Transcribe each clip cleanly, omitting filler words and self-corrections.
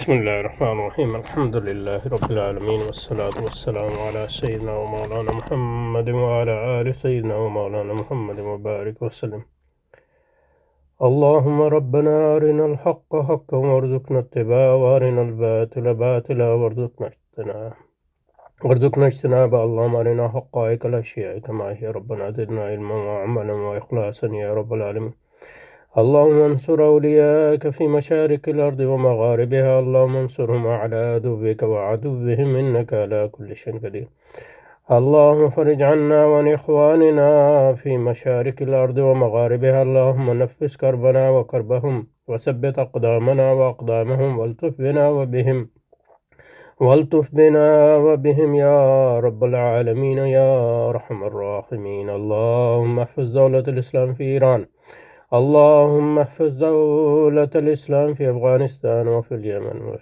بسم الله الرحمن الرحيم الحمد لله رب العالمين والصلاة والسلام على سيدنا ومولانا محمد وعلى آل سيدنا ومولانا محمد وبارك وسلم. اللهم ربنا أرنا الحق حقا وارزقنا اتباعه وأرنا الباطل باطلا وارزقنا اجتنابه. اللهم أرنا حقائق الأشياء كما هي. ربنا زدنا علما وعملا وإخلاصا يا رب العالمين. اللهم انصر أولياءك في مشارق الأرض ومغاربها. اللهم انصرهم على عدوك وعدوهم إنك على كل شيء قدير. اللهم فرج عنا وعن إخواننا في مشارق الأرض ومغاربها. اللهم نفس كربنا وكربهم وثبت أقدامنا وأقدامهم والطف بنا وبهم يا رب العالمين يا أرحم الراحمين. اللهم احفظ دولة الإسلام في إيران. اللهم احفظ دولة الإسلام في أفغانستان وفي اليمن.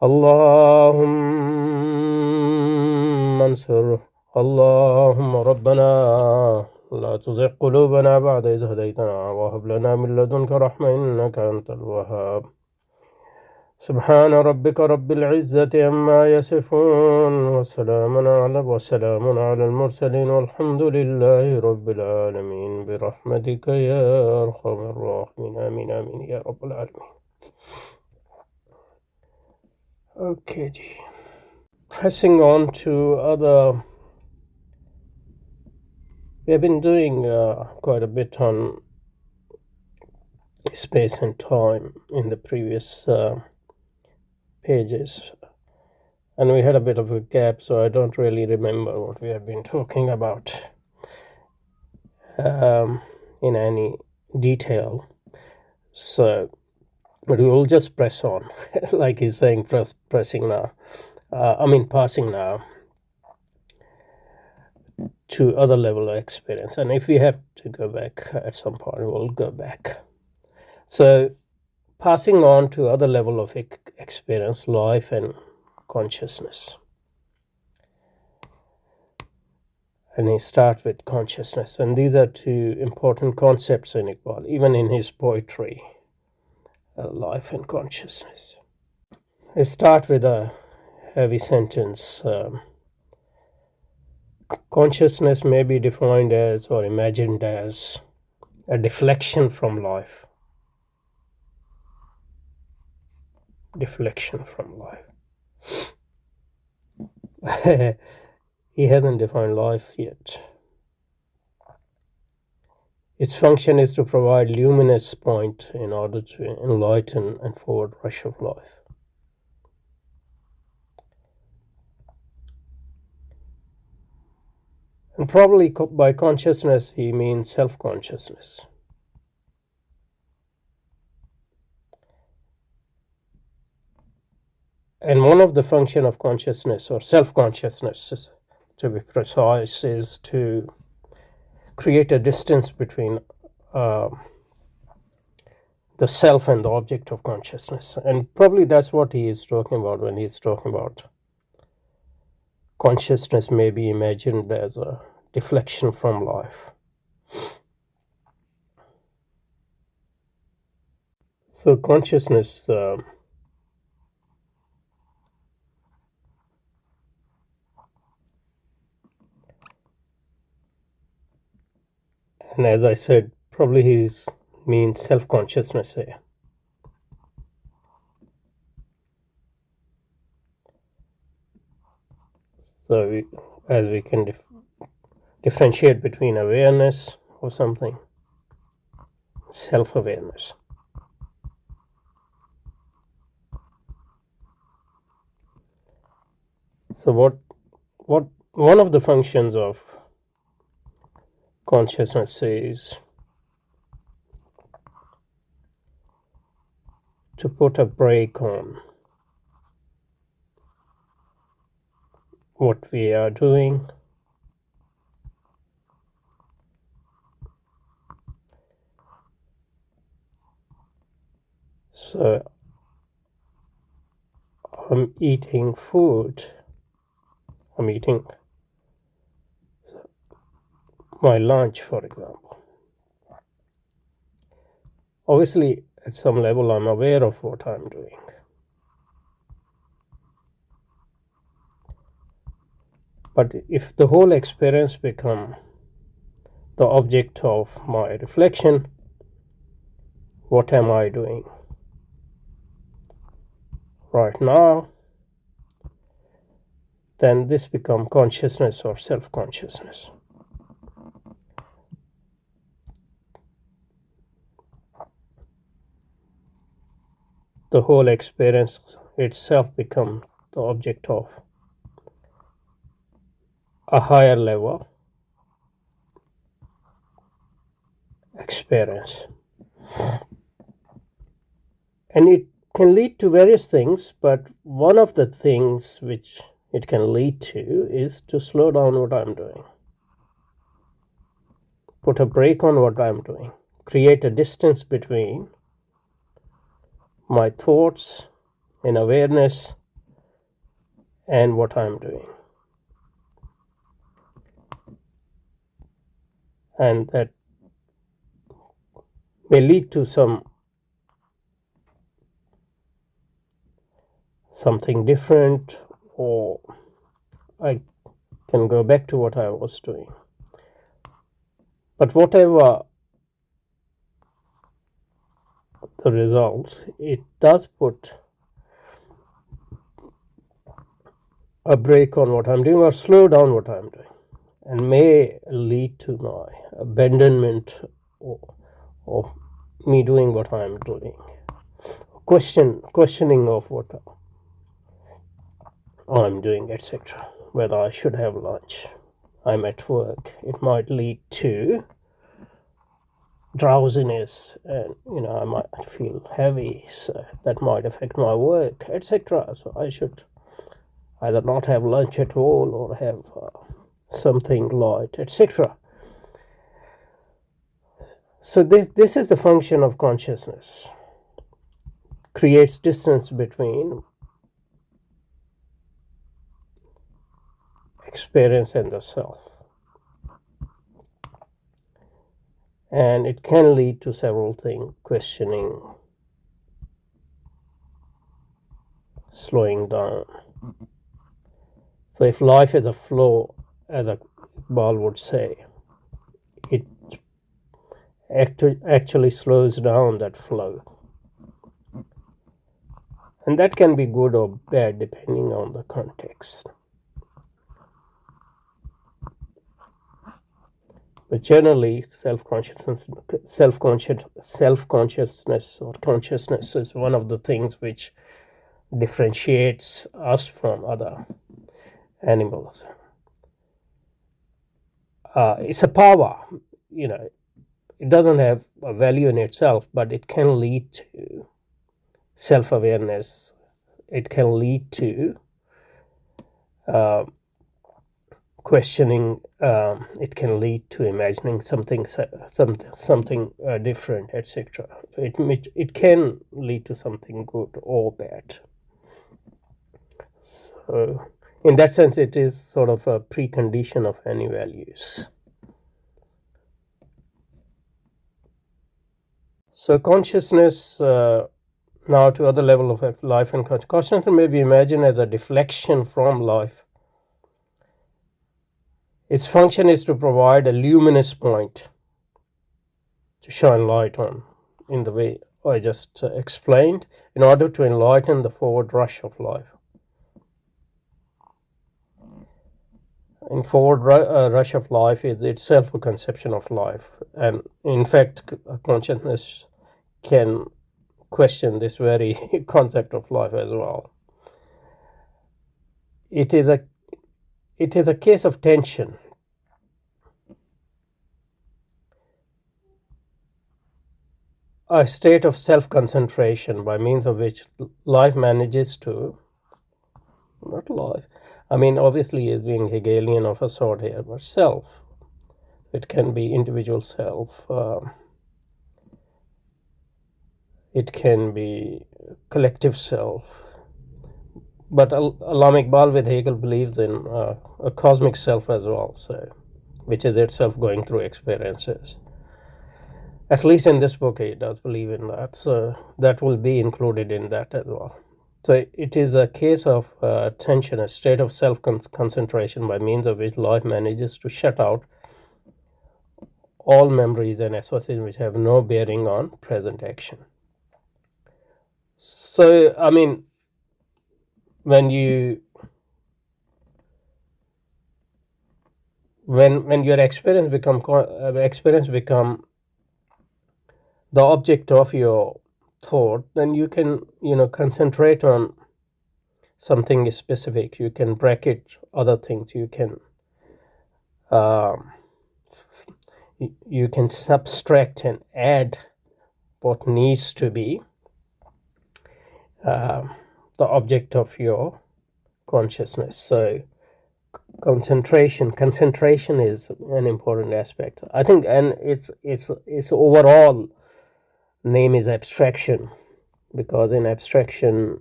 اللهم انصر. اللهم ربنا لا تزغ قلوبنا بعد إذ هديتنا وهب لنا من لدنك رحمة إنك أنت الوهاب. سبحان ربك رب العزة عما يصفون وسلام على المرسلين والحمد لله رب العالمين برحمتك يا أرحم الراحمين. آمين آمين يا رب العالمين. Okay, pressing on to other, we have been doing quite a bit on space and time in the previous pages, and we had a bit of a gap, so I don't really remember what we have been talking about in any detail. So, but we will just press on, like he's saying, passing now to other level of experience. And if we have to go back at some point, we'll go back. So, passing on to other level of experience, life and consciousness. And he starts with consciousness. And these are two important concepts in Iqbal, even in his poetry, life and consciousness. He starts with a heavy sentence. Consciousness may be defined as or imagined as a deflection from life. Deflection from life. He hasn't defined life yet. Its function is to provide luminous point in order to enlighten and forward rush of life. And probably by consciousness he means self-consciousness. And one of the function of consciousness or self-consciousness, to be precise, is to create a distance between the self and the object of consciousness. And probably that's what he is talking about when he's talking about consciousness may be imagined as a deflection from life. So consciousness and as I said, probably he means self-consciousness here. So as we can differentiate between awareness or something, self-awareness. So what one of the functions of consciousness is to put a brake on what we are doing, so I'm eating food, I'm eating my lunch, for example. Obviously, at some level, I'm aware of what I'm doing. But if the whole experience become the object of my reflection, what am I doing right now? Then this become consciousness or self-consciousness. The whole experience itself becomes the object of a higher level experience. And it can lead to various things, but one of the things which it can lead to is to slow down what I'm doing, put a brake on what I'm doing, create a distance between my thoughts and awareness and what I'm doing. And that may lead to something different, or I can go back to what I was doing. But whatever the result, it does put a brake on what I'm doing or slow down what I'm doing, and may lead to my abandonment of me doing what I'm doing, questioning of what I'm doing, etc. Whether I should have lunch. I'm at work. It might lead to drowsiness, and I might feel heavy, so that might affect my work, etc. So I should either not have lunch at all or have something light, etc. So this is the function of consciousness. Creates distance between experience and the self. And it can lead to several things: questioning, slowing down. So if life is a flow, as Iqbal would say, it actually slows down that flow. And that can be good or bad depending on the context. But generally, self-consciousness or consciousness is one of the things which differentiates us from other animals. It's a power, it doesn't have a value in itself, but it can lead to self-awareness. It can lead to questioning. It can lead to imagining something different, etc. It can lead to something good or bad. So in that sense, it is sort of a precondition of any values. So consciousness, now to other level of life and consciousness may be imagined as a deflection from life. Its function is to provide a luminous point to shine light on, in the way I just explained, in order to enlighten the forward rush of life. In forward rush of life is itself a conception of life, and in fact consciousness can question this very concept of life as well. It is a case of tension. A state of self-concentration by means of which life manages to, not life, obviously is being Hegelian of a sort here, but self. It can be individual self. It can be collective self. But Allama Iqbal with Hegel believes in a cosmic self as well, so which is itself going through experiences. At least in this book, he does believe in that, so that will be included in that as well. So it is a case of attention, a state of self-concentration by means of which life manages to shut out all memories and associations which have no bearing on present action. So, I mean, when your experience become the object of your thought, then you can concentrate on something specific. You can bracket other things. You can subtract and add what needs to be the object of your consciousness. So concentration is an important aspect, I think, and its overall name is abstraction, because in abstraction,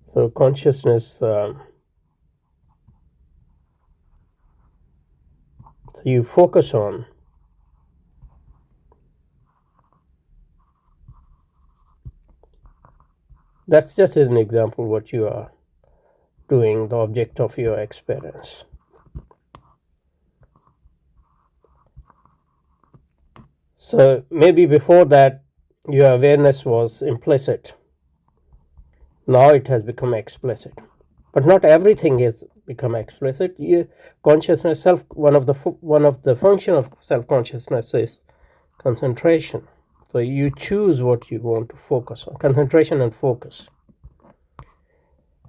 so consciousness, so you focus on that's just an example what you are doing, the object of your experience. So maybe before that your awareness was implicit. Now it has become explicit, but not everything has become explicit. Consciousness one of the function of self-consciousness is concentration. So you choose what you want to focus on, concentration and focus,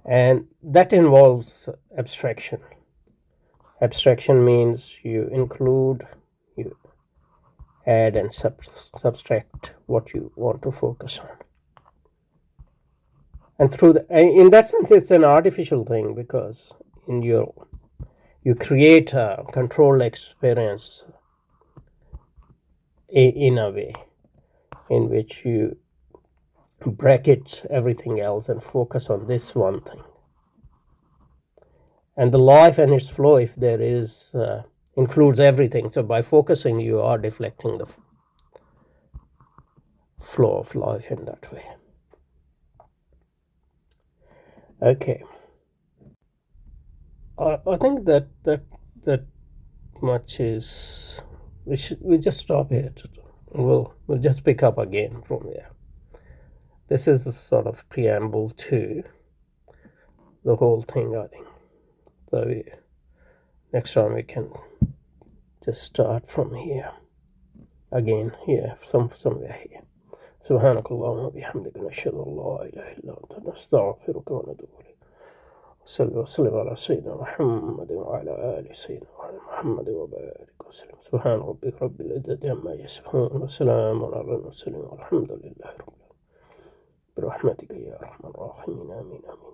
and that involves abstraction. Abstraction means you include, you add and subtract what you want to focus on. And in that sense, it's an artificial thing, because you create a controlled experience in a way in which you bracket everything else and focus on this one thing. And the life and its flow, if there is, includes everything. So by focusing, you are deflecting the flow of life in that way. Okay, I think that much is. We just stop here. We'll just pick up again from there. This is a sort of preamble to the whole thing, I think. So next time we can just start from here again. Here, somewhere here. سبحانك اللهم وبحمدك نشهد أن لا إله إلا أنت نستغفرك ونتوب إليك. صلى وسلم على سيدنا محمد وعلى آل سيدنا محمد وبارك وسلم. سبحان ربك رب العزة عما يصفون وسلام على المرسلين والحمد لله رب العالمين برحمتك يا أرحم الراحمين آمين آمين.